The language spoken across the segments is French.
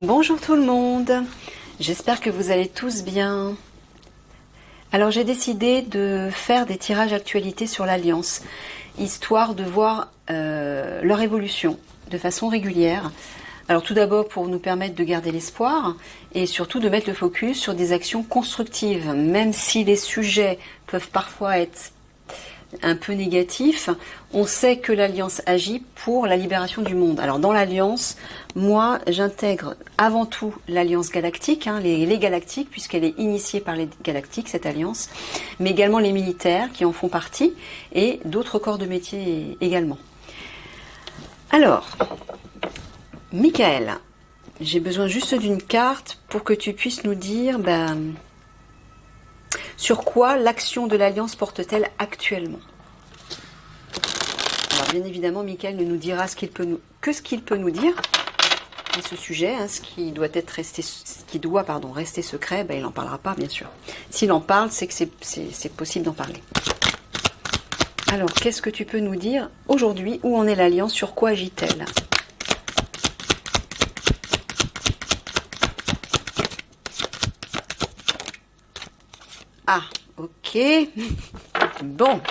Bonjour tout le monde, j'espère que vous allez tous bien. Alors j'ai décidé de faire des tirages actualités sur l'Alliance, histoire de voir leur évolution de façon régulière. Alors tout d'abord pour nous permettre de garder l'espoir et surtout de mettre le focus sur des actions constructives, même si les sujets peuvent parfois être un peu négatif, on sait que l'Alliance agit pour la libération du monde. Alors dans l'Alliance, moi j'intègre avant tout l'Alliance galactique, les galactiques, puisqu'elle est initiée par les galactiques, cette alliance, mais également les militaires qui en font partie, et d'autres corps de métier également. Alors, Michael, j'ai besoin juste d'une carte pour que tu puisses nous dire... sur quoi l'action de l'Alliance porte-t-elle actuellement? Alors bien évidemment, Michael ne nous dira ce qu'il peut nous dire à ce sujet, ce qui doit rester secret, il n'en parlera pas bien sûr. S'il en parle, c'est que c'est possible d'en parler. Alors, qu'est-ce que tu peux nous dire aujourd'hui? Où en est l'Alliance? Sur quoi agit-elle? Ah, ok. Bon.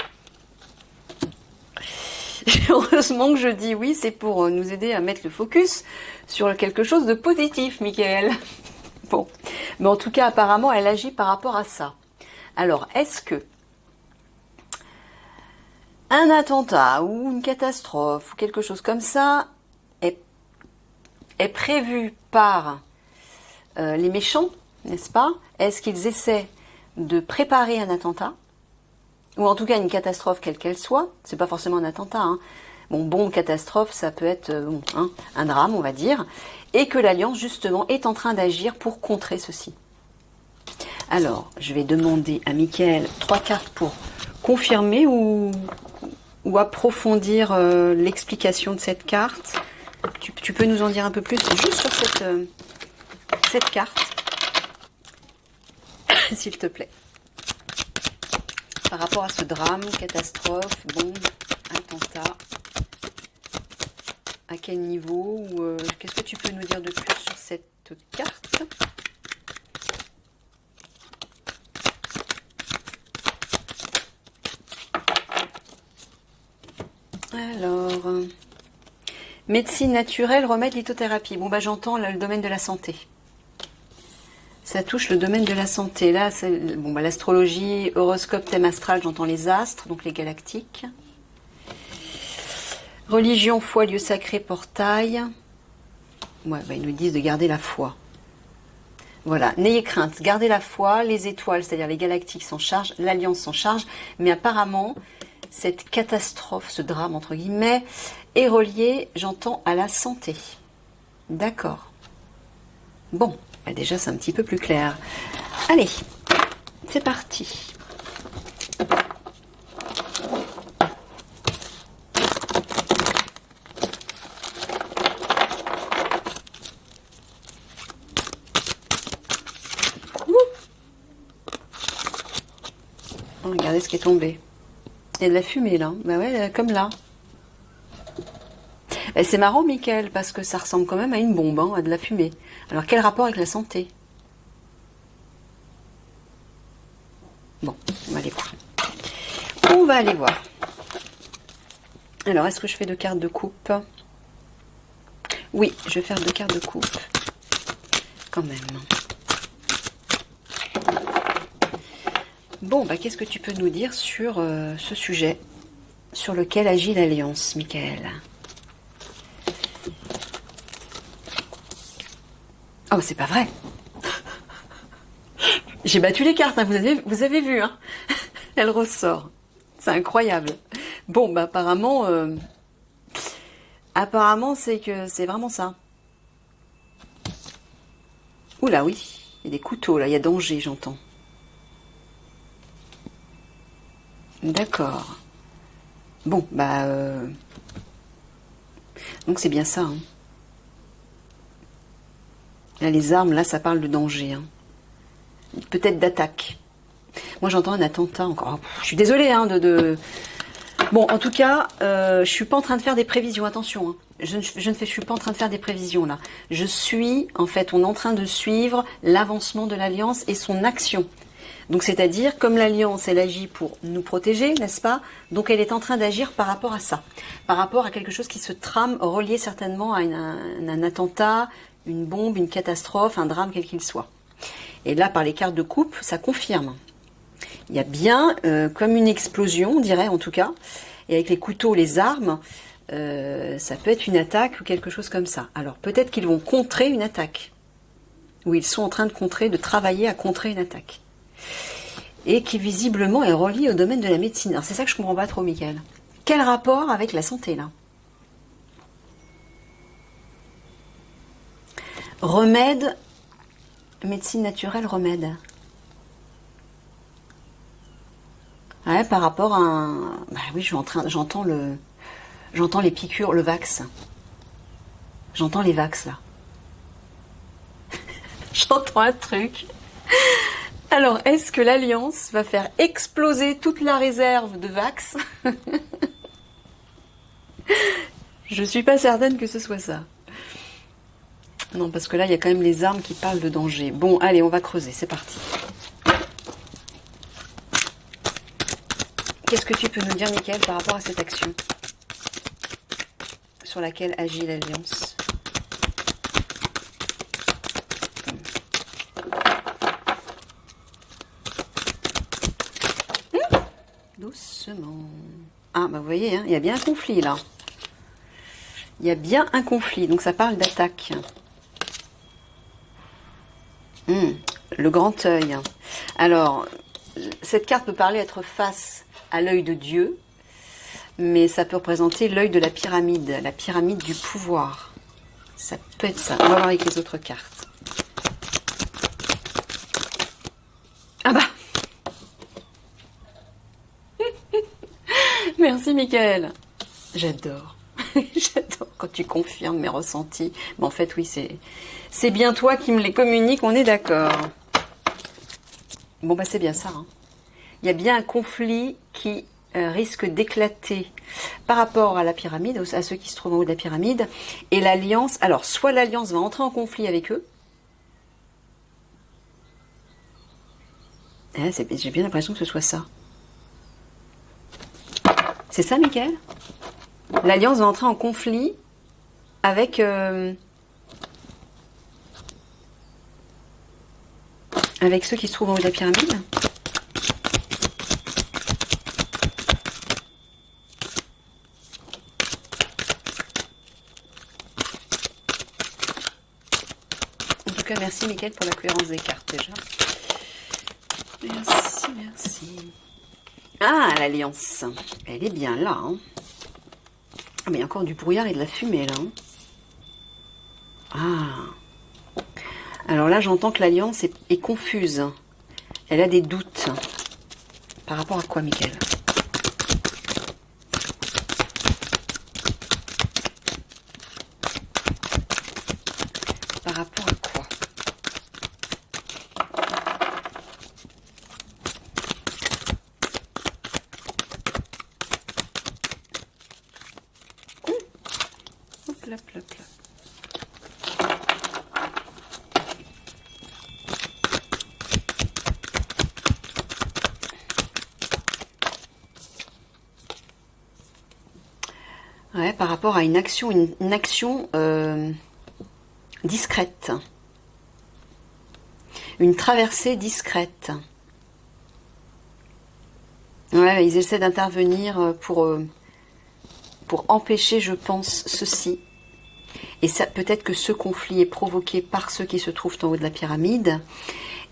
Heureusement que je dis oui, c'est pour nous aider à mettre le focus sur quelque chose de positif, Michael. Bon. Mais en tout cas, apparemment, elle agit par rapport à ça. Alors, est-ce que un attentat ou une catastrophe ou quelque chose comme ça est prévu par les méchants, n'est-ce pas? Est-ce qu'ils essaient de préparer un attentat, ou en tout cas une catastrophe quelle qu'elle soit? C'est pas forcément un attentat, Bon, catastrophe, ça peut être un drame, on va dire, et que l'Alliance, justement, est en train d'agir pour contrer ceci. Alors, je vais demander à Michael 3 cartes pour confirmer ou approfondir l'explication de cette carte. Tu peux nous en dire un peu plus juste sur cette carte, s'il te plaît. Par rapport à ce drame, catastrophe, bombe, attentat, à quel niveau, ou qu'est-ce que tu peux nous dire de plus sur cette carte? Alors, médecine naturelle, remède, lithothérapie. Bon, j'entends le domaine de la santé. Ça touche le domaine de la santé. Là, c'est l'astrologie, horoscope, thème astral, j'entends les astres, donc les galactiques. Religion, foi, lieu sacré, portail. Ouais, ils nous disent de garder la foi. Voilà, n'ayez crainte, gardez la foi, les étoiles, c'est-à-dire les galactiques s'en chargent, l'Alliance s'en charge, mais apparemment, cette catastrophe, ce drame, entre guillemets, est relié, j'entends, à la santé. D'accord. Bon. Déjà, c'est un petit peu plus clair. Allez, c'est parti. Regardez ce qui est tombé. Il y a de la fumée, là. Ouais, comme là. C'est marrant, Michael, parce que ça ressemble quand même à une bombe, à de la fumée. Alors, quel rapport avec la santé? Bon, on va aller voir. On va aller voir. Alors, est-ce que je fais 2 cartes de coupe? Oui, je vais faire 2 cartes de coupe. Quand même. Bon, qu'est-ce que tu peux nous dire sur ce sujet sur lequel agit l'Alliance, Michael? Oh, c'est pas vrai. J'ai battu les cartes, vous avez vu, Elle ressort. C'est incroyable. Bon, apparemment, c'est que c'est vraiment ça. Oula, oui, il y a des couteaux, là, il y a danger, j'entends. D'accord. Bon, donc c'est bien ça, Là, les armes, là, ça parle de danger, Peut-être d'attaque. Moi, j'entends un attentat encore. Je suis désolée, Bon, en tout cas, je suis pas en train de faire des prévisions, attention. Hein. Je suis pas en train de faire des prévisions là. Je suis, en fait, on est en train de suivre l'avancement de l'Alliance et son action. Donc, c'est-à-dire, comme l'Alliance, elle agit pour nous protéger, n'est-ce pas? Donc, elle est en train d'agir par rapport à ça. Par rapport à quelque chose qui se trame, relié certainement à un attentat, une bombe, une catastrophe, un drame, quel qu'il soit. Et là, par les cartes de coupe, ça confirme. Il y a bien comme une explosion, on dirait en tout cas. Et avec les couteaux, les armes, ça peut être une attaque ou quelque chose comme ça. Alors peut-être qu'ils vont contrer une attaque. Ou ils sont en train de contrer, de travailler à contrer une attaque. Et qui visiblement est reliée au domaine de la médecine. Alors c'est ça que je comprends pas trop, Michael. Quel rapport avec la santé là? Remède, médecine naturelle, remède. Ouais, par rapport à un... Bah oui, j'entends les piqûres, le vax. J'entends les vax là. J'entends un truc. Alors, est-ce que l'Alliance va faire exploser toute la réserve de vax? Je suis pas certaine que ce soit ça. Non, parce que là, il y a quand même les armes qui parlent de danger. Bon, allez, on va creuser, c'est parti. Qu'est-ce que tu peux nous dire, Mickaël, par rapport à cette action sur laquelle agit l'Alliance? Doucement. Ah, bah vous voyez, hein, il y a bien un conflit, là. Il y a bien un conflit, donc ça parle d'attaque. Le grand œil. Alors, cette carte peut parler être face à l'œil de Dieu, mais ça peut représenter l'œil de la pyramide du pouvoir. Ça peut être ça. On va voir avec les autres cartes. Ah bah merci Mickaël. J'adore. J'adore quand tu confirmes mes ressentis. Mais en fait, oui, c'est bien toi qui me les communiques, on est d'accord. Bon, bah c'est bien ça. Hein. Il y a bien un conflit qui risque d'éclater par rapport à la pyramide, à ceux qui se trouvent en haut de la pyramide. Et l'Alliance, alors, soit l'Alliance va entrer en conflit avec eux. J'ai bien l'impression que ce soit ça. C'est ça, Mickaël? L'Alliance va entrer en conflit avec ceux qui se trouvent en haut de la pyramide. En tout cas, merci Mickaël pour la cohérence des cartes déjà. Merci, merci. Ah, l'Alliance. Elle est bien là. Hein. Ah, mais il y a encore du brouillard et de la fumée là. Hein. Ah. Alors là, j'entends que l'Alliance est confuse. Elle a des doutes. Par rapport à quoi, Mickaël? Par rapport à quoi? Hop là, hop là, hop là. Ouais, par rapport à une action, discrète. Une traversée discrète. Ouais, ils essaient d'intervenir pour empêcher, je pense, ceci. Et ça, peut-être que ce conflit est provoqué par ceux qui se trouvent en haut de la pyramide.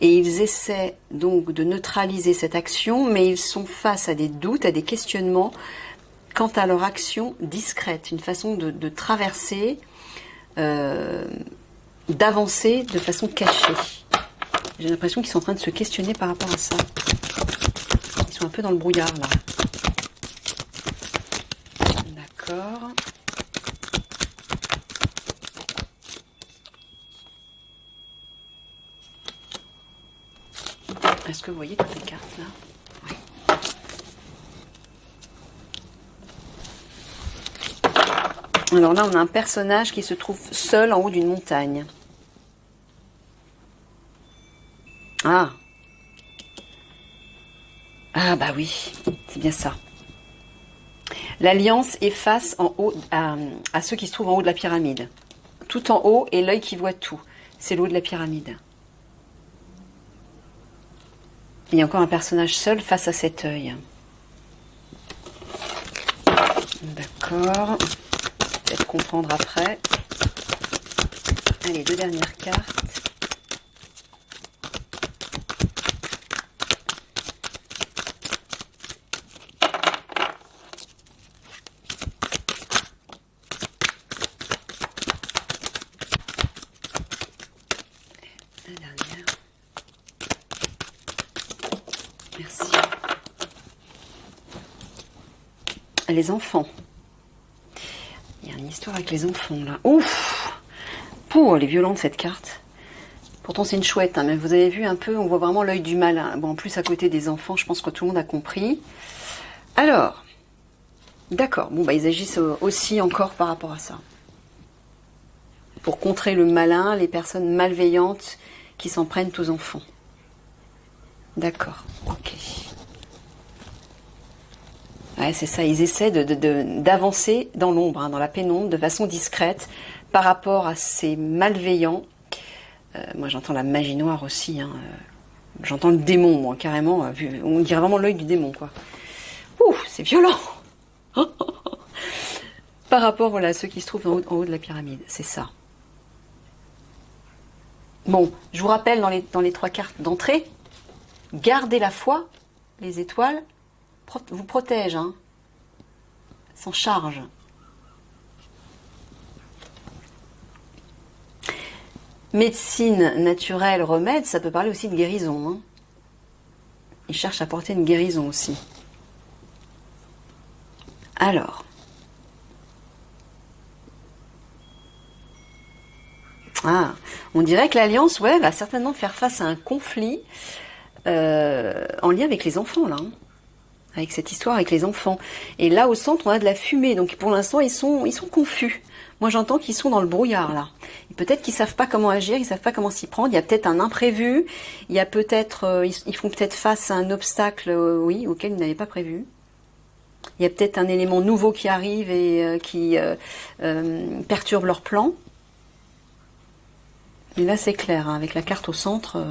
Et ils essaient donc de neutraliser cette action, mais ils sont face à des doutes, à des questionnements quant à leur action discrète, une façon de traverser, d'avancer de façon cachée. J'ai l'impression qu'ils sont en train de se questionner par rapport à ça. Ils sont un peu dans le brouillard là. D'accord. Est-ce que vous voyez toutes les cartes là? Alors là, on a un personnage qui se trouve seul en haut d'une montagne. Ah. Ah bah oui, c'est bien ça. L'alliance est face en haut à ceux qui se trouvent en haut de la pyramide. Tout en haut et l'œil qui voit tout. C'est le haut de la pyramide. Il y a encore un personnage seul face à cet œil. D'accord. Peut-être comprendre après. Allez, 2 dernières cartes. La dernière. Merci. Les enfants. Il y a une histoire avec les enfants là. Ouf! Pouh, elle est violente cette carte. Pourtant c'est une chouette, hein, mais vous avez vu un peu, on voit vraiment l'œil du mal. Hein. Bon, en plus à côté des enfants, je pense que tout le monde a compris. Alors, d'accord. Bon, bah ils agissent aussi encore par rapport à ça. Pour contrer le malin, les personnes malveillantes qui s'en prennent aux enfants. D'accord, ok. Ouais, c'est ça, ils essaient d'avancer dans l'ombre, hein, dans la pénombre, de façon discrète, par rapport à ces malveillants. Moi, j'entends la magie noire aussi. Hein, j'entends le démon, moi, carrément. On dirait vraiment l'œil du démon, quoi. Ouh, c'est violent. Par rapport, voilà, à ceux qui se trouvent en haut de la pyramide, c'est ça. Bon, je vous rappelle dans les 3 cartes d'entrée, gardez la foi, les étoiles vous protègent, hein, s'en charge. Médecine naturelle, remède, ça peut parler aussi de guérison. Hein. Ils cherchent à porter une guérison aussi. Alors. Ah, on dirait que l'Alliance, ouais, va certainement faire face à un conflit en lien avec les enfants, là. Hein. Avec cette histoire avec les enfants. Et là, au centre, on a de la fumée. Donc, pour l'instant, ils sont confus. Moi, j'entends qu'ils sont dans le brouillard, là. Peut-être qu'ils savent pas comment agir, ils savent pas comment s'y prendre. Il y a peut-être un imprévu. Il y a peut-être, ils font peut-être face à un obstacle, oui, auquel ils n'avaient pas prévu. Il y a peut-être un élément nouveau qui arrive et qui perturbe leur plan. Mais là, c'est clair, hein, avec la carte au centre.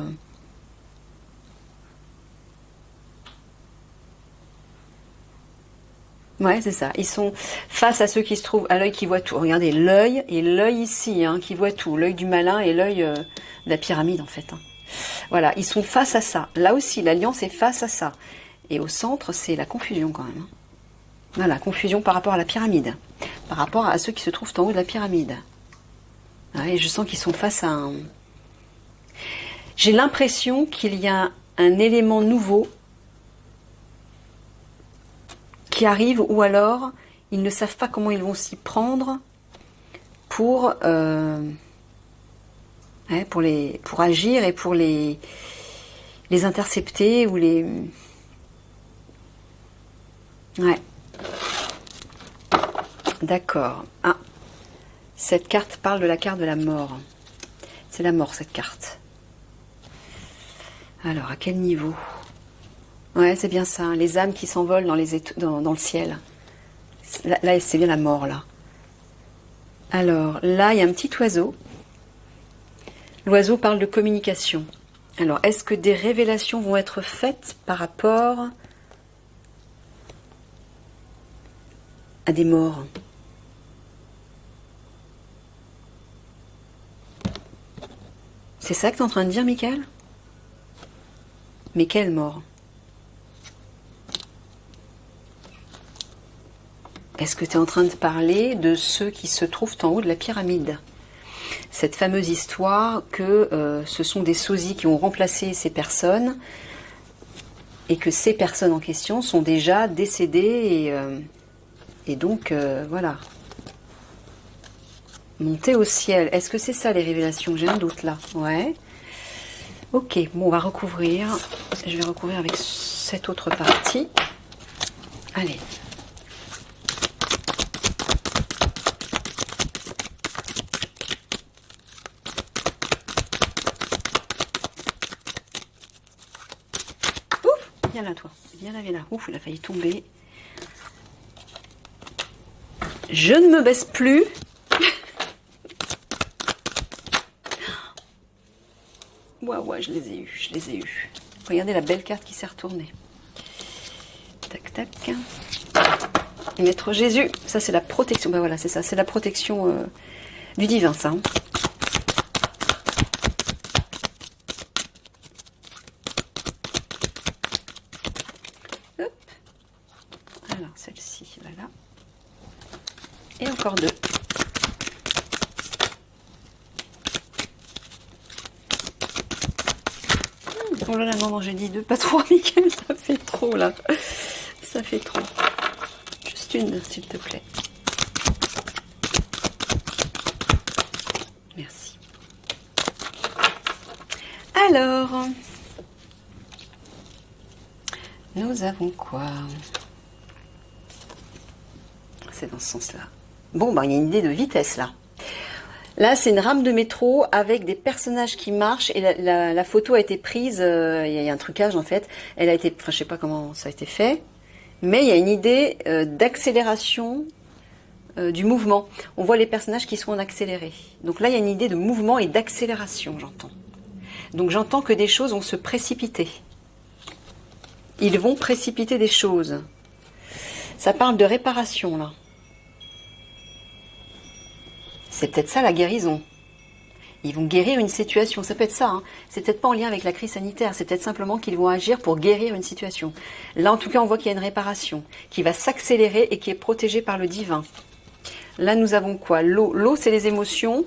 Ouais, c'est ça. Ils sont face à ceux qui se trouvent à l'œil qui voit tout. Regardez, l'œil et l'œil ici, hein, qui voit tout. L'œil du malin et l'œil de la pyramide, en fait. Hein. Voilà, ils sont face à ça. Là aussi, l'alliance est face à ça. Et au centre, c'est la confusion, quand même. Hein. Voilà, confusion par rapport à la pyramide. Par rapport à ceux qui se trouvent en haut de la pyramide. Ouais, et je sens qu'ils sont face à un... J'ai l'impression qu'il y a un élément nouveau qui arrivent, ou alors ils ne savent pas comment ils vont s'y prendre pour agir et pour les intercepter ou les... Ouais. D'accord. Ah, cette carte parle de la carte de la mort. C'est la mort, cette carte. Alors, à quel niveau ? Ouais, c'est bien ça. Les âmes qui s'envolent dans le ciel. Là, c'est bien la mort, là. Alors, là, il y a un petit oiseau. L'oiseau parle de communication. Alors, est-ce que des révélations vont être faites par rapport à des morts ? C'est ça que tu es en train de dire, Michael ? Mais quelle mort ? Est-ce que tu es en train de parler de ceux qui se trouvent en haut de la pyramide ? Cette fameuse histoire que ce sont des sosies qui ont remplacé ces personnes et que ces personnes en question sont déjà décédées et donc voilà. Montées au ciel. Est-ce que c'est ça les révélations ? J'ai un doute là. Ouais. Ok, bon, on va recouvrir. Je vais recouvrir avec cette autre partie. Allez. viens là, toi. Viens là, viens là. Ouf, il a failli tomber. Je ne me baisse plus. Ouais, je les ai eus, je les ai eus. Regardez la belle carte qui s'est retournée. Tac, tac. Maître Jésus, ça c'est la protection. Ben voilà, c'est ça, c'est la protection du divin, ça. Hop. Alors, celle-ci, voilà. Et encore deux. Oh là là, non, j'ai dit deux, pas trois, Mickaël, ça fait trop, là. Ça fait trop. Juste une, s'il te plaît. Merci. Alors, nous avons quoi? C'est dans ce sens-là. Bon, il y a une idée de vitesse, là. Là, c'est une rame de métro avec des personnages qui marchent et la photo a été prise, il y a un trucage en fait, elle a été, enfin je sais pas comment ça a été fait, mais il y a une idée d'accélération du mouvement. On voit les personnages qui sont en accéléré. Donc là, il y a une idée de mouvement et d'accélération, j'entends. Donc j'entends que des choses vont se précipiter. Ils vont précipiter des choses. Ça parle de réparation là. C'est peut-être ça la guérison. Ils vont guérir une situation, ça peut être ça. Hein. C'est peut-être pas en lien avec la crise sanitaire, c'est peut-être simplement qu'ils vont agir pour guérir une situation. Là, en tout cas, on voit qu'il y a une réparation qui va s'accélérer et qui est protégée par le divin. Là, nous avons quoi? L'eau. L'eau, c'est les émotions.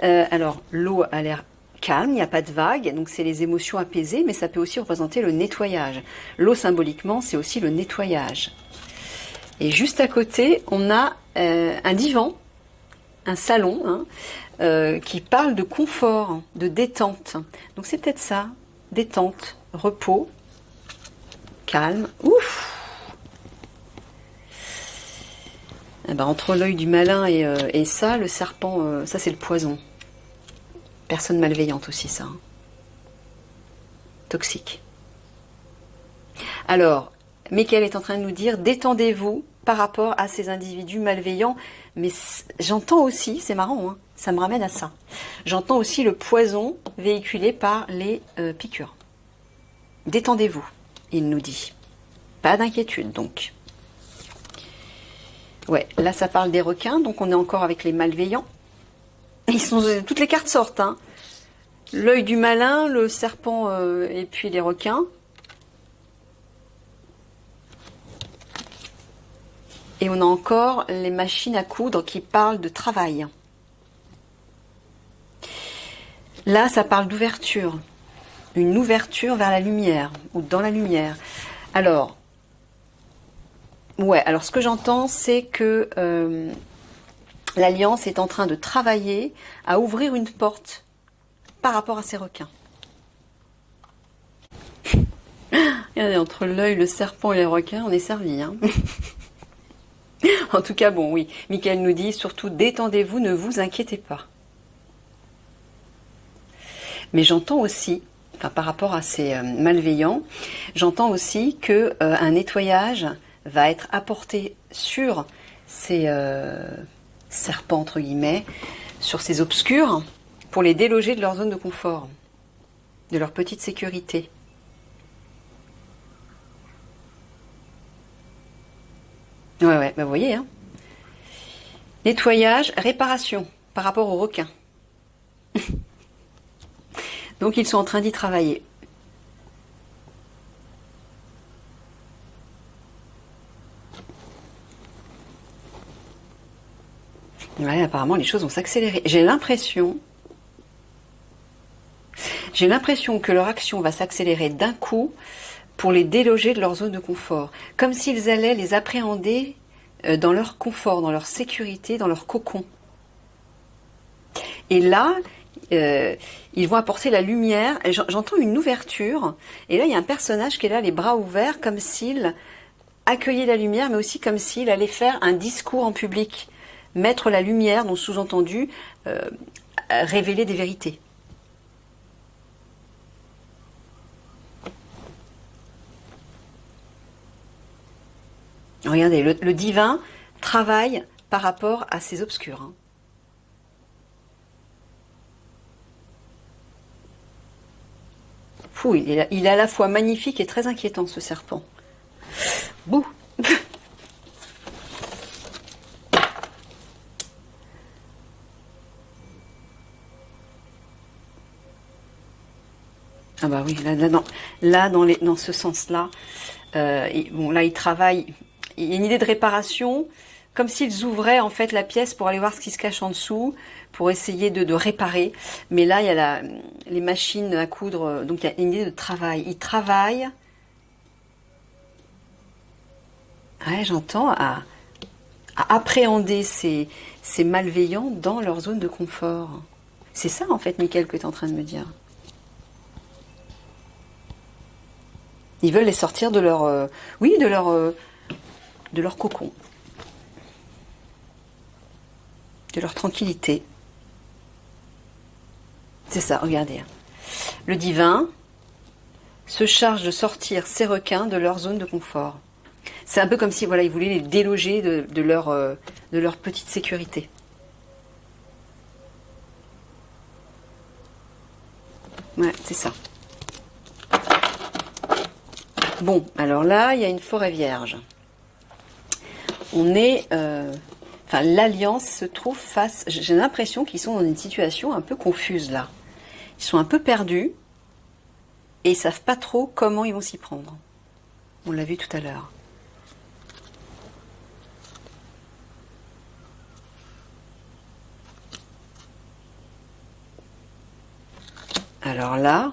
Alors, l'eau a l'air calme, il n'y a pas de vagues, donc c'est les émotions apaisées, mais ça peut aussi représenter le nettoyage. L'eau, symboliquement, c'est aussi le nettoyage. Et juste à côté, on a un divan, un salon, hein, qui parle de confort, de détente. Donc c'est peut-être ça, détente, repos, calme. Ouf. Eh ben, entre l'œil du malin et ça, le serpent, ça c'est le poison. Personne malveillante aussi, ça. Hein. Toxique. Alors, Mickaël est en train de nous dire, détendez-vous par rapport à ces individus malveillants. Mais j'entends aussi, c'est marrant, hein, ça me ramène à ça. J'entends aussi le poison véhiculé par les piqûres. Détendez-vous, il nous dit. Pas d'inquiétude, donc. Ouais, là ça parle des requins, donc on est encore avec les malveillants. Toutes les cartes sortent, hein. L'œil du malin, le serpent et puis les requins. Et on a encore les machines à coudre qui parlent de travail. Là, ça parle d'ouverture. Une ouverture vers la lumière, ou dans la lumière. Alors, ouais, alors ce que j'entends, c'est que l'Alliance est en train de travailler à ouvrir une porte par rapport à ces requins. Regardez, entre l'œil, le serpent et les requins, on est servi, hein. En tout cas, bon, oui. Mickaël nous dit, surtout, détendez-vous, ne vous inquiétez pas. Mais j'entends aussi, enfin, par rapport à ces malveillants, j'entends aussi que un nettoyage va être apporté sur ces serpents, entre guillemets, sur ces obscurs, pour les déloger de leur zone de confort, de leur petite sécurité. Ouais, bah vous voyez, hein. Nettoyage, réparation, par rapport aux requins. Donc ils sont en train d'y travailler. Ouais, apparemment les choses vont s'accélérer. J'ai l'impression que leur action va s'accélérer d'un coup pour les déloger de leur zone de confort. Comme s'ils allaient les appréhender dans leur confort, dans leur sécurité, dans leur cocon. Et là, ils vont apporter la lumière. J'entends une ouverture. Et là, il y a un personnage qui est là, les bras ouverts, comme s'il accueillait la lumière, mais aussi comme s'il allait faire un discours en public. Mettre la lumière, donc sous-entendu, révéler des vérités. Regardez, le divin travaille par rapport à ces obscurs. Hein. Fou, il est à la fois magnifique et très inquiétant, ce serpent. Bouh. Ah bah oui, dans ce sens-là, bon là il travaille, il y a une idée de réparation, comme s'ils ouvraient en fait la pièce pour aller voir ce qui se cache en dessous, pour essayer de réparer. Mais là il y a les machines à coudre, donc il y a une idée de travail. Il travaille, ouais, j'entends, à appréhender ces malveillants dans leur zone de confort. C'est ça en fait, Mickaël, que tu es en train de me dire. Ils veulent les sortir de leur, oui, de leur cocon, de leur tranquillité. C'est ça, regardez. Le divin se charge de sortir ces requins de leur zone de confort. C'est un peu comme si, voilà, ils voulaient les déloger de leur petite sécurité. Ouais, c'est ça. Bon, alors là, il y a une forêt vierge. On est... enfin, l'Alliance se trouve face... J'ai l'impression qu'ils sont dans une situation un peu confuse, là. Ils sont un peu perdus et ils savent pas trop comment ils vont s'y prendre. On l'a vu tout à l'heure. Alors là,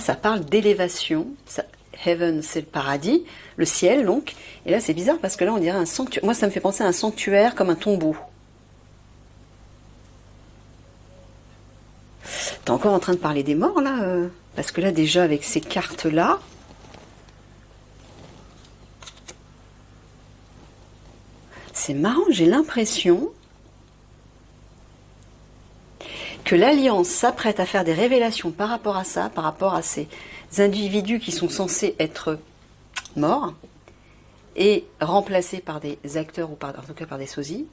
ça parle d'élévation. Heaven, c'est le paradis, le ciel donc. Et là, c'est bizarre parce que là, on dirait un sanctuaire. Moi, ça me fait penser à un sanctuaire comme un tombeau. T'es encore en train de parler des morts là parce que là, déjà, avec ces cartes-là, c'est marrant, j'ai l'impression que l'Alliance s'apprête à faire des révélations par rapport à ça, par rapport à ces individus qui sont censés être morts et remplacés par des acteurs ou en tout cas par des sosies,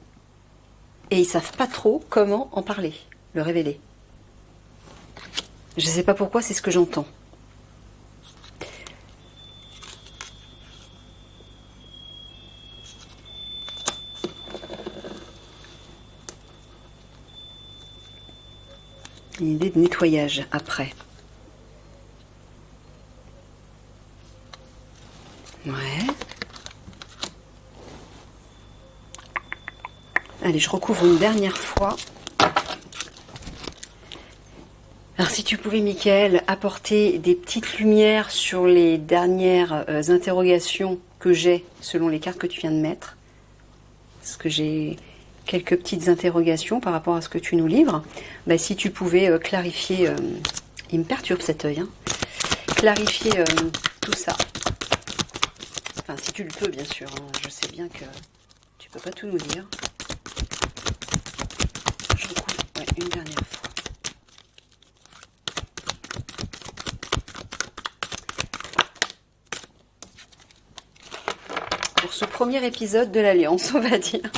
et ils savent pas trop comment en parler, le révéler. Je sais pas pourquoi, c'est ce que j'entends. Une idée de nettoyage après. Ouais. Allez, je recouvre une dernière fois. Alors si tu pouvais, Mickaël, apporter des petites lumières sur les dernières interrogations que j'ai selon les cartes que tu viens de mettre. Parce que j'ai quelques petites interrogations par rapport à ce que tu nous livres. Bah, si tu pouvais clarifier, il me perturbe cet œil, hein. Clarifier tout ça. Enfin, si tu le peux, bien sûr, hein. Je sais bien que tu peux pas tout nous dire. Je recouvre, ouais, une dernière fois. Pour ce premier épisode de l'Alliance, on va dire.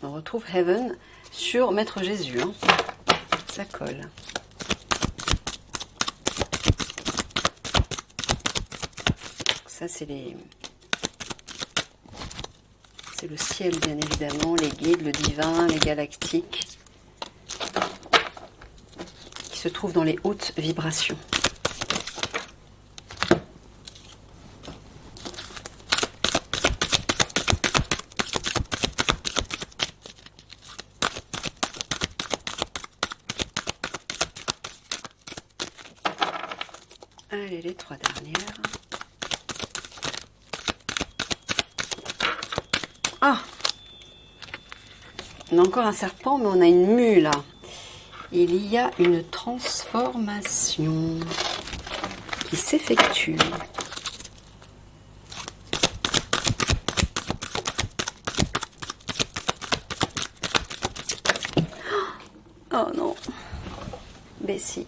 On retrouve Heaven sur Maître Jésus. Hein. Ça colle. Ça, c'est le ciel, bien évidemment, les guides, le divin, les galactiques, qui se trouvent dans les hautes vibrations. Allez, les trois dernières. Ah! On a encore un serpent, mais on a une mue là. Il y a une transformation qui s'effectue. Oh non. Bessie.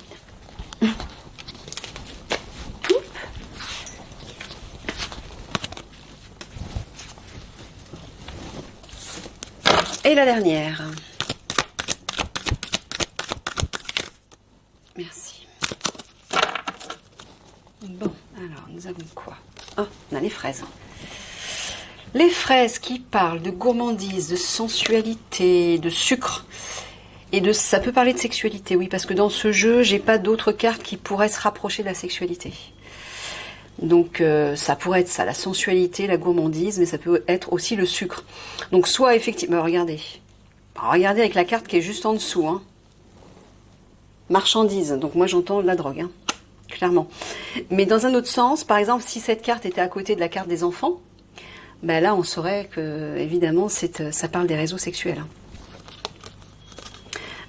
Et la dernière. Merci. Bon, alors nous avons quoi? Ah, on a les fraises. Les fraises qui parlent de gourmandise, de sensualité, de sucre. Et de, ça peut parler de sexualité, oui, parce que dans ce jeu, j'ai pas d'autres cartes qui pourraient se rapprocher de la sexualité. Donc ça pourrait être ça, la sensualité, la gourmandise, mais ça peut être aussi le sucre. Donc soit effectivement, regardez. Regardez avec la carte qui est juste en dessous. Hein. Marchandise, donc moi j'entends de la drogue, hein, clairement. Mais dans un autre sens, par exemple, si cette carte était à côté de la carte des enfants, ben là on saurait que, évidemment, ça parle des réseaux sexuels. Hein.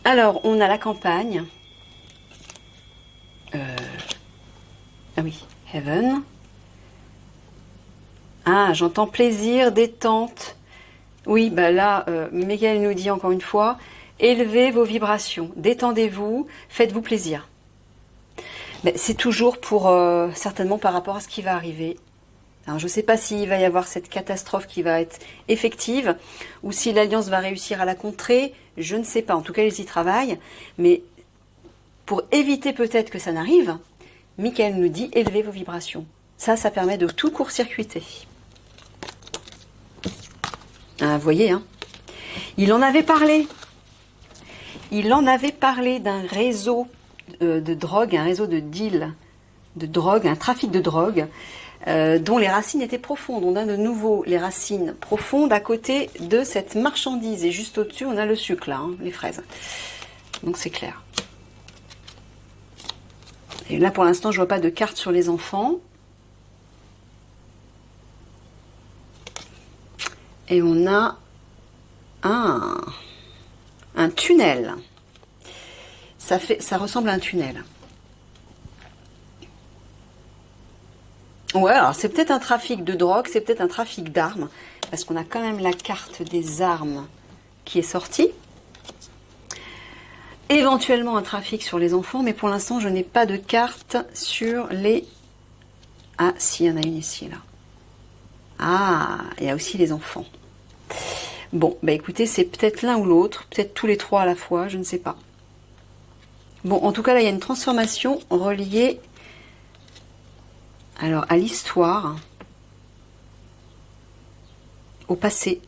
Alors, on a la campagne. Ah oui, Heaven. Ah, j'entends plaisir, détente. Oui, bah là, Miguel nous dit encore une fois, élevez vos vibrations, détendez-vous, faites-vous plaisir. Mais c'est toujours pour, certainement par rapport à ce qui va arriver. Alors, je ne sais pas s'il va y avoir cette catastrophe qui va être effective, ou si l'Alliance va réussir à la contrer, je ne sais pas. En tout cas, ils y travaillent. Mais pour éviter peut-être que ça n'arrive, Michael nous dit, élevez vos vibrations. Ça permet de tout court-circuiter. Ah, vous voyez, hein, il en avait parlé. Il en avait parlé d'un réseau de drogue, un réseau de deal de drogue, un trafic de drogue, dont les racines étaient profondes. On a de nouveau les racines profondes à côté de cette marchandise. Et juste au-dessus, on a le sucre, là, hein, les fraises. Donc c'est clair. Et là, pour l'instant, je vois pas de carte sur les enfants. Et on a un tunnel. Ça ressemble à un tunnel. Ouais, alors c'est peut-être un trafic de drogue, c'est peut-être un trafic d'armes, parce qu'on a quand même la carte des armes qui est sortie. Éventuellement un trafic sur les enfants, mais pour l'instant je n'ai pas de carte sur les... Ah, si, il y en a une ici, là. Ah, il y a aussi les enfants. Bon, bah écoutez, c'est peut-être l'un ou l'autre, peut-être tous les trois à la fois, je ne sais pas. Bon, en tout cas, là, il y a une transformation reliée alors à l'histoire, au passé.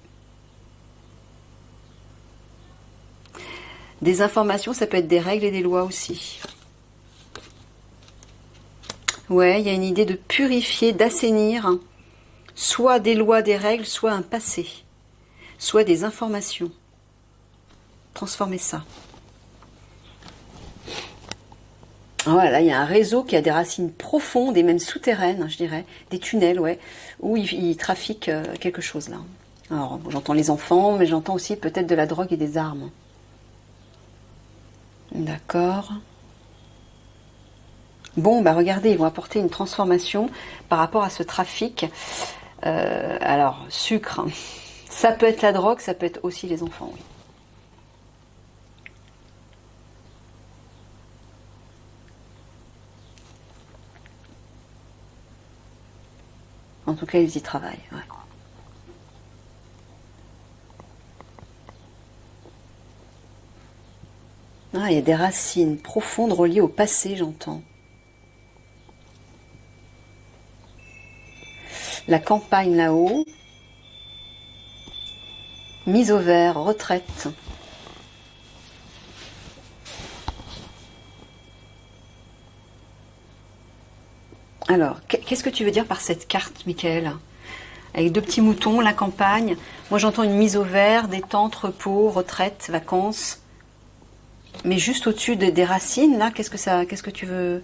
Des informations, ça peut être des règles et des lois aussi. Ouais, il y a une idée de purifier, d'assainir, soit des lois, des règles, soit un passé, soit des informations. Transformer ça. Voilà, il y a un réseau qui a des racines profondes et même souterraines, je dirais, des tunnels, ouais, où il trafique quelque chose là. Alors, j'entends les enfants, mais j'entends aussi peut-être de la drogue et des armes. D'accord. Bon, bah regardez, ils vont apporter une transformation par rapport à ce trafic. Alors, sucre, ça peut être la drogue, ça peut être aussi les enfants, oui. En tout cas, ils y travaillent. Ouais. Ah, il y a des racines profondes reliées au passé, j'entends. La campagne là-haut. Mise au vert, retraite. Alors, qu'est-ce que tu veux dire par cette carte, Michael? Avec deux petits moutons, la campagne. Moi, j'entends une mise au vert, détente, repos, retraite, vacances. Mais juste au-dessus des racines, là, qu'est-ce que tu veux?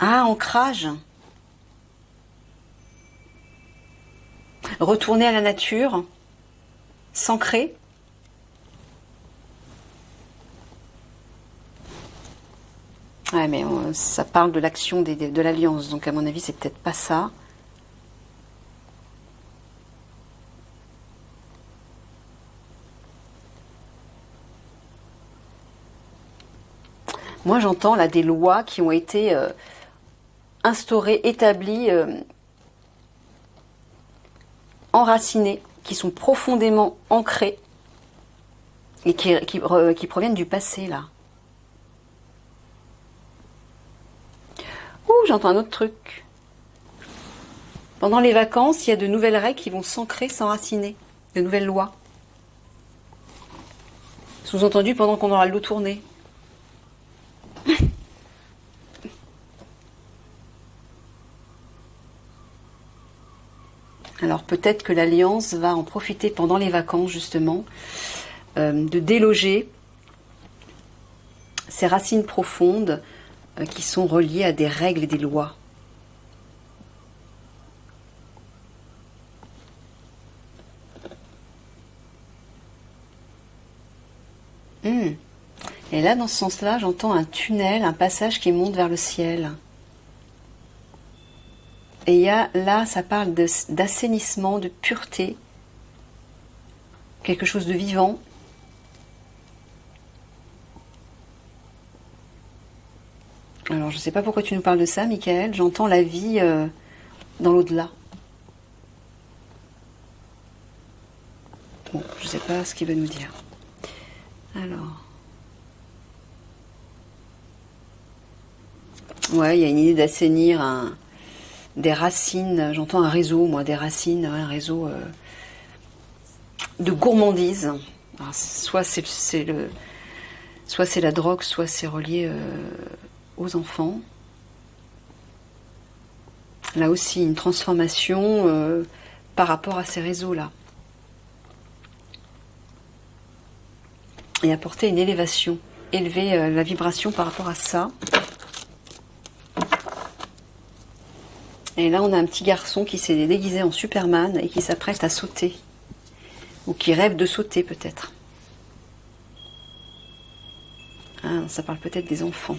Ah, ancrage. Retourner à la nature, s'ancrer. Ouais, mais ça parle de l'action de l'Alliance, donc à mon avis, c'est peut-être pas ça. Moi, j'entends là des lois qui ont été instaurées, établies, enracinées, qui sont profondément ancrées et qui proviennent du passé, là. Ouh, j'entends un autre truc. Pendant les vacances, il y a de nouvelles règles qui vont s'ancrer, s'enraciner. De nouvelles lois. Sous-entendu, pendant qu'on aura le dos tourné. Alors peut-être que l'Alliance va en profiter pendant les vacances, justement, de déloger ces racines profondes qui sont reliées à des règles et des lois. Et là, dans ce sens-là, j'entends un tunnel, un passage qui monte vers le ciel. Et il y a, là, ça parle d'assainissement, de pureté, quelque chose de vivant. Alors, je ne sais pas pourquoi tu nous parles de ça, Michael. J'entends la vie dans l'au-delà. Bon, je ne sais pas ce qu'il veut nous dire. Alors... Ouais, il y a une idée d'assainir des racines. J'entends un réseau, moi, des racines, un réseau de gourmandise. Alors, soit c'est la drogue, soit c'est relié aux enfants. Là aussi, une transformation par rapport à ces réseaux-là. Et apporter une élévation, élever la vibration par rapport à ça. Et là, on a un petit garçon qui s'est déguisé en Superman et qui s'apprête à sauter. Ou qui rêve de sauter, peut-être. Ah, ça parle peut-être des enfants.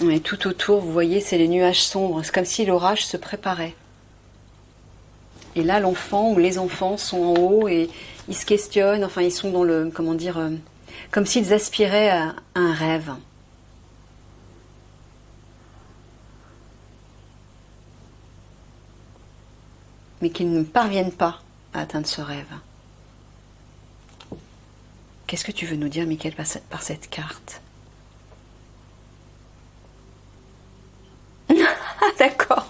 Et tout autour, vous voyez, c'est les nuages sombres. C'est comme si l'orage se préparait. Et là, l'enfant ou les enfants sont en haut et ils se questionnent. Enfin, ils sont dans le... Comment dire comme s'ils aspiraient à un rêve. Mais qu'ils ne parviennent pas à atteindre ce rêve. Qu'est-ce que tu veux nous dire, Michael, par cette carte? Ah, d'accord.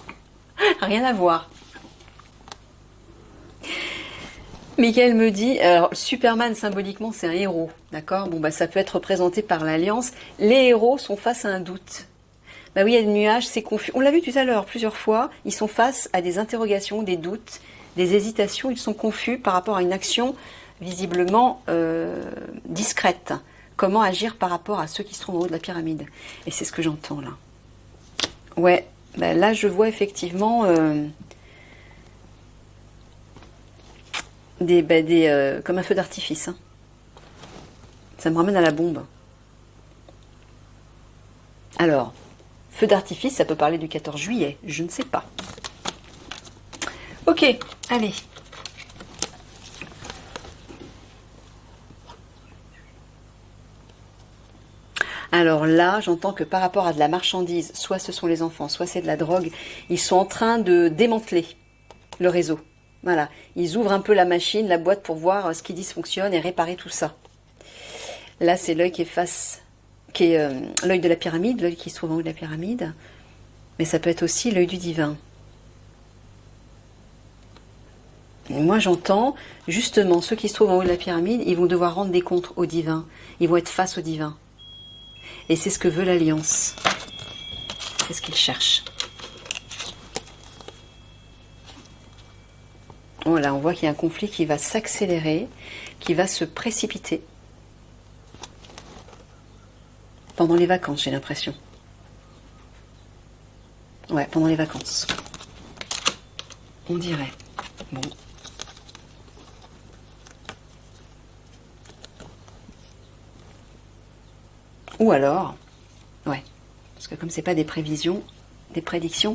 Rien à voir. Michael me dit, alors Superman symboliquement c'est un héros, d'accord? Bon bah ça peut être représenté par l'Alliance. Les héros sont face à un doute. Bah oui, il y a des nuages, c'est confus. On l'a vu tout à l'heure plusieurs fois, ils sont face à des interrogations, des doutes, des hésitations, ils sont confus par rapport à une action visiblement discrète. Comment agir par rapport à ceux qui se trouvent en haut de la pyramide? Et c'est ce que j'entends là. Ouais, bah là je vois effectivement... comme un feu d'artifice. Hein. Ça me ramène à la bombe. Alors, feu d'artifice, ça peut parler du 14 juillet, je ne sais pas. Ok, allez. Alors là, j'entends que par rapport à de la marchandise, soit ce sont les enfants, soit c'est de la drogue, ils sont en train de démanteler le réseau. Voilà, ils ouvrent un peu la machine, la boîte pour voir ce qui dysfonctionne et réparer tout ça. Là, c'est l'œil qui est l'œil de la pyramide, l'œil qui se trouve en haut de la pyramide. Mais ça peut être aussi l'œil du divin. Et moi, j'entends, justement, ceux qui se trouvent en haut de la pyramide, ils vont devoir rendre des comptes au divin. Ils vont être face au divin. Et c'est ce que veut l'Alliance. C'est ce qu'ils cherchent. Voilà, on voit qu'il y a un conflit qui va s'accélérer, qui va se précipiter. Pendant les vacances, j'ai l'impression. Ouais, pendant les vacances. On dirait. Bon. Ou alors, ouais, parce que comme c'est pas des prévisions, des prédictions,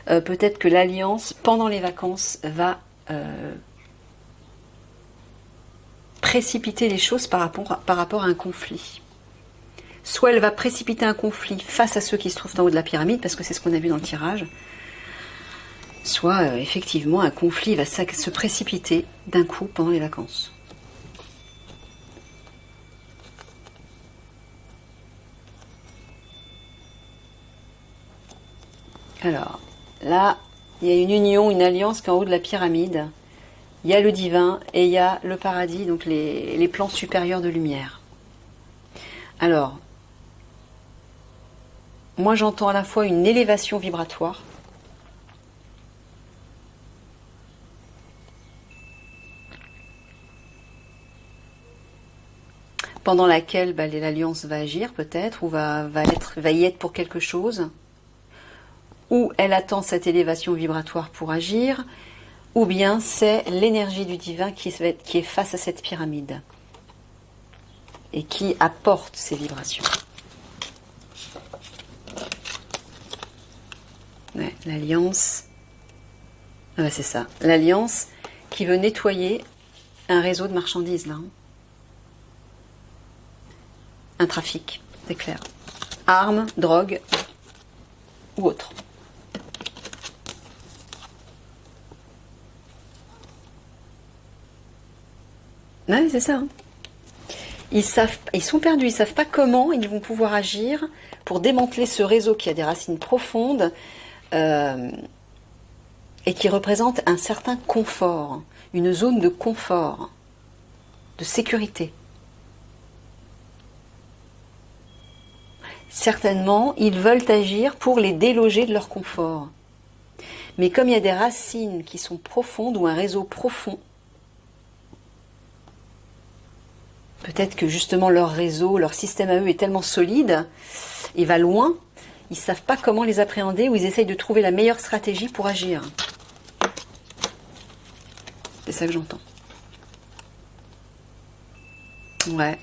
peut-être que l'Alliance, pendant les vacances, va précipiter les choses par rapport à un conflit. Soit elle va précipiter un conflit face à ceux qui se trouvent en haut de la pyramide, parce que c'est ce qu'on a vu dans le tirage, soit effectivement un conflit va se précipiter d'un coup pendant les vacances. Alors, là, il y a une union, une alliance qui est en haut de la pyramide. Il y a le divin et il y a le paradis, donc les plans supérieurs de lumière. Alors, moi j'entends à la fois une élévation vibratoire, pendant laquelle l'alliance va agir peut-être, ou va y être pour quelque chose, ou elle attend cette élévation vibratoire pour agir, ou bien c'est l'énergie du divin qui est face à cette pyramide et qui apporte ces vibrations. Ouais, l'alliance, ah bah c'est ça, l'alliance qui veut nettoyer un réseau de marchandises là. Un trafic, c'est clair. Armes, drogue ou autre. Ouais, c'est ça. Hein. Ils sont perdus, ils savent pas comment ils vont pouvoir agir pour démanteler ce réseau qui a des racines profondes et qui représente un certain confort, une zone de confort, de sécurité. Certainement, ils veulent agir pour les déloger de leur confort. Mais comme il y a des racines qui sont profondes ou un réseau profond, peut-être que justement leur réseau, leur système à eux est tellement solide et va loin, ils ne savent pas comment les appréhender ou ils essayent de trouver la meilleure stratégie pour agir. C'est ça que j'entends. Ouais.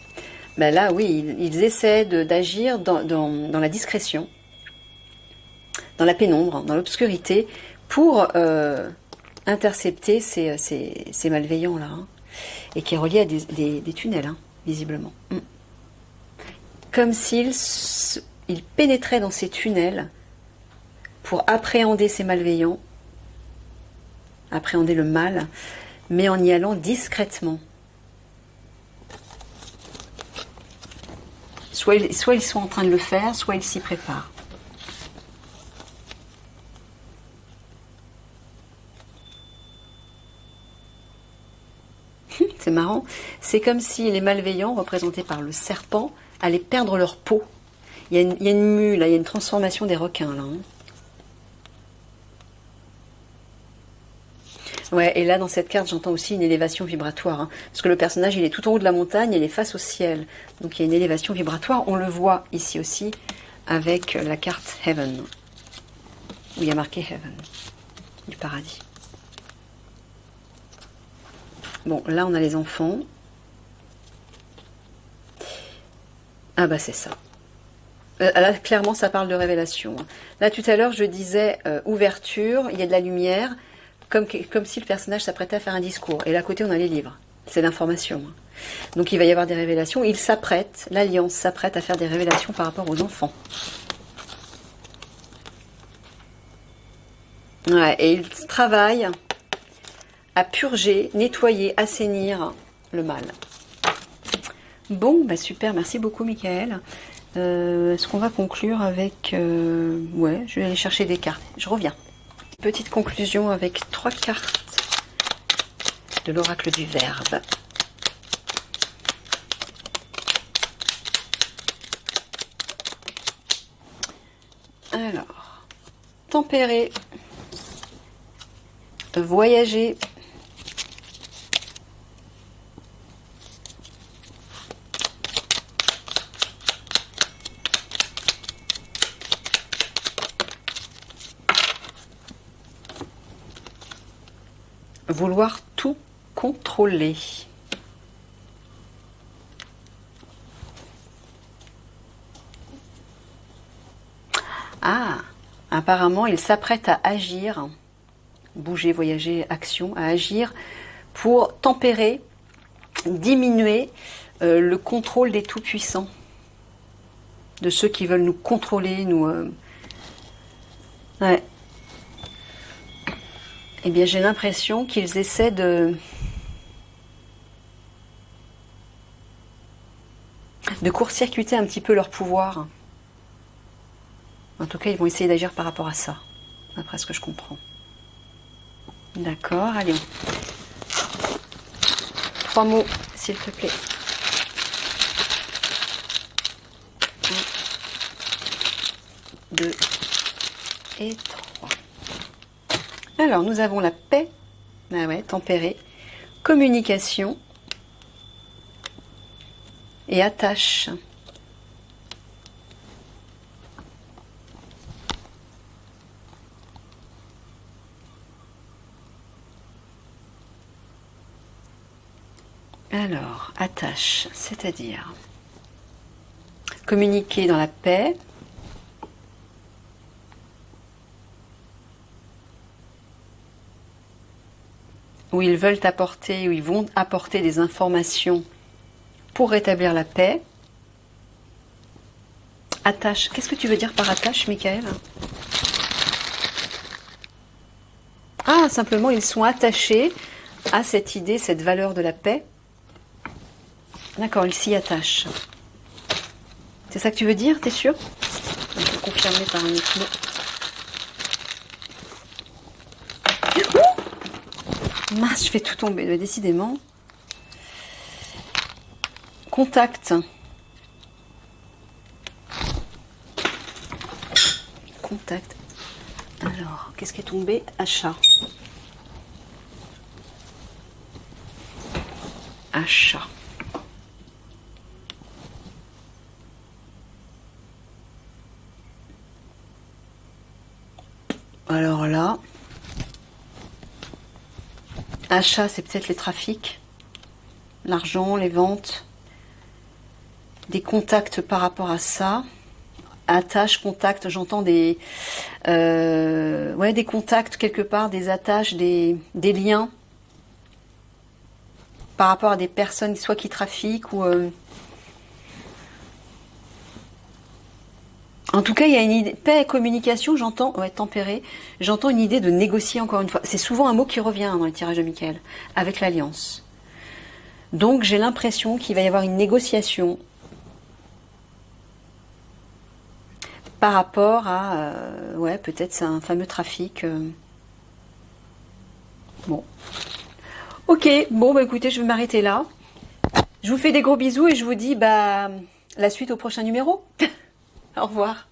Ben là, oui, ils essaient d'agir dans la discrétion, dans la pénombre, dans l'obscurité, pour intercepter ces malveillants-là, hein, et qui est relié à des tunnels, hein, visiblement. Comme s'ils pénétraient dans ces tunnels pour appréhender ces malveillants, appréhender le mal, mais en y allant discrètement. Soit ils sont en train de le faire, soit ils s'y préparent. C'est marrant. C'est comme si les malveillants, représentés par le serpent, allaient perdre leur peau. Il y a une mue, là, il y a une transformation des requins, là. Hein. Ouais, et là, dans cette carte, j'entends aussi une élévation vibratoire. Hein, parce que le personnage, il est tout en haut de la montagne, il est face au ciel. Donc il y a une élévation vibratoire. On le voit ici aussi avec la carte Heaven. Où il y a marqué Heaven, du paradis. Bon, là, on a les enfants. Ah bah c'est ça. Là, clairement, ça parle de révélation. Là, tout à l'heure, je disais ouverture, il y a de la lumière. Comme si le personnage s'apprêtait à faire un discours. Et là, à côté, on a les livres. C'est l'information. Donc, il va y avoir des révélations. Il s'apprête, l'Alliance s'apprête à faire des révélations par rapport aux enfants. Ouais, et il travaille à purger, nettoyer, assainir le mal. Bon, bah super. Merci beaucoup, Michael. Est-ce qu'on va conclure avec... Ouais, je vais aller chercher des cartes. Je reviens. Petite conclusion avec 3 cartes de l'oracle du Verbe. Alors, tempérer, voyager, vouloir tout contrôler. Ah, apparemment, il s'apprête à agir, bouger, voyager, action, à agir pour tempérer diminuer le contrôle des tout-puissants, de ceux qui veulent nous contrôler, nous... Ouais. Eh bien, j'ai l'impression qu'ils essaient de court-circuiter un petit peu leur pouvoir. En tout cas, ils vont essayer d'agir par rapport à ça, d'après ce que je comprends. D'accord, allez. 3 mots, s'il te plaît. 1, 2 et 3. Alors, nous avons la paix, ah ouais, tempérée, communication et attache. Alors, attache, c'est-à-dire communiquer dans la paix, où ils veulent apporter, où ils vont apporter des informations pour rétablir la paix. Attache, qu'est-ce que tu veux dire par attache, Michael? Ah, simplement, ils sont attachés à cette idée, cette valeur de la paix. D'accord, ils s'y attachent. C'est ça que tu veux dire, t'es sûr? On peut confirmer par un autre mot. Mince, je fais tout tomber, décidément. Contact. Contact. Alors, qu'est-ce qui est tombé? Achat. Achat. Alors là, achat, c'est peut-être les trafics, l'argent, les ventes, des contacts par rapport à ça. Attache, contact, j'entends des contacts quelque part, des attaches, des liens par rapport à des personnes, soit qui trafiquent ou... En tout cas, il y a une idée, paix et communication, j'entends, ouais, tempéré, j'entends une idée de négocier encore une fois. C'est souvent un mot qui revient dans les tirages de Michael, avec l'alliance. Donc j'ai l'impression qu'il va y avoir une négociation par rapport à, ouais, peut-être c'est un fameux trafic. Bon. Ok, bon, bah écoutez, je vais m'arrêter là. Je vous fais des gros bisous et je vous dis, bah, la suite au prochain numéro. Au revoir.